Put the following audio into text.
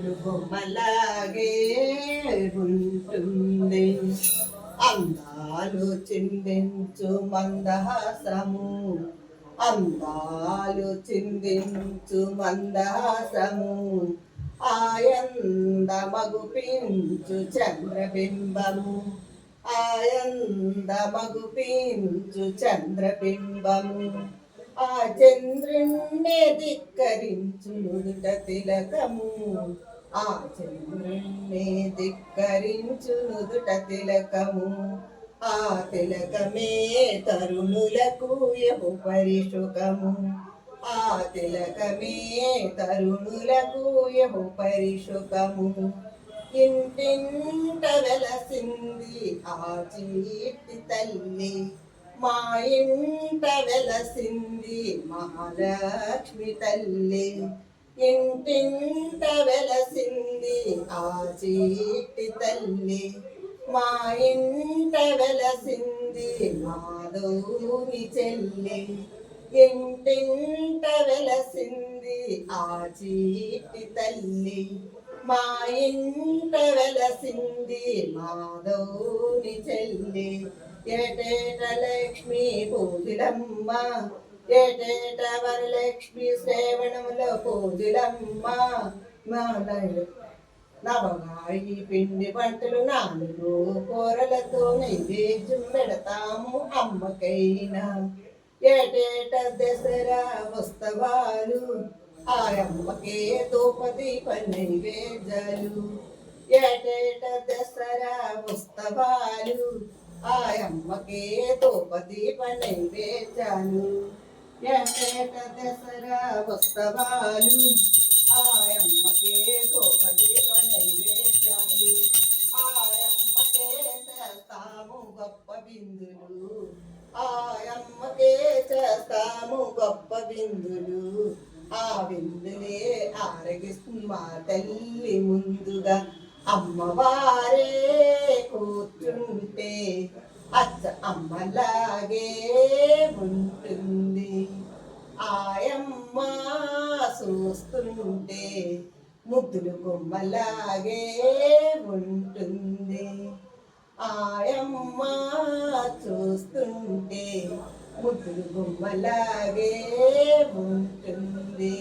ముద్దులు బొమ్మలాగే ఉంటుంది. అందాలు చిందించు మందహాసము, అందాలు చిందించు మందహాసము, ఆయంద మగుపించు చంద్రబింబము, ఆయంద మగుపించు చంద్రబింబము, ఆ చంద్రుణ్ణి ధిక్కరించు నుదుట తిలకము, ఆ చంద్రుణ్ణి ధిక్కరించు నుదుట తిలకము, ఆ తిలకమే తరుణులకు యహోపరి సుఖము, ఆ తిలకమే తరుణులకు యహోపరి సుఖము. ఇంటింట వెలసింది ఆ చీటి తల్లి, మా ఇంట వెలసింది మహాలక్ష్మి తల్లి. ఇంటింట వెలసింది ఆ చీటి తల్లి, మా ఇంట వెలసింది మాధవుని చెల్లి. ఇంటింట వెలసింది ఆ చీటి తల్లి, మా ఇంట వెలసింది మాధవుని చెల్లి. ఏటేట లక్ష్మి పూజలమ్మ, ఏటేట వరలక్ష్మి శ్రావణములో పూజలమ్మ. నవగాయి పిండి వంటలు 4 కూరలతో నైవేద్యం పెడతాము అమ్మకైనా. ఏటేట దసరా ఉత్సవాలు, ఆ అమ్మకే ధూపదీప నైవేద్యాలు. ఏటేట దసరా ఉత్సవాలు, ఆ అమ్మకే ధూపదీప నైవేద్యాలు. ఏటేట దసరా ఉత్సవాలు, ఆ అమ్మకే ధూపదీప నైవేద్యాలు. ఆ అమ్మకే చేస్తాము గొప్ప బిందులు, ఆ అమ్మకే చేస్తాము గొప్ప బిందులు. ఆ బిందులే ఆరగిస్తుంది మా తల్లి ముందుగా. అమ్మవారే కూర్చుంటే అచ్చ అమ్మలాగే ఉంటుంది, ఆయమ్మ చూస్తుంటే ముద్దులు బొమ్మలాగే ఉంటుంది, ఆయమ్మ చూస్తుంటే ముద్దులు బొమ్మలాగే ఉంటుంది.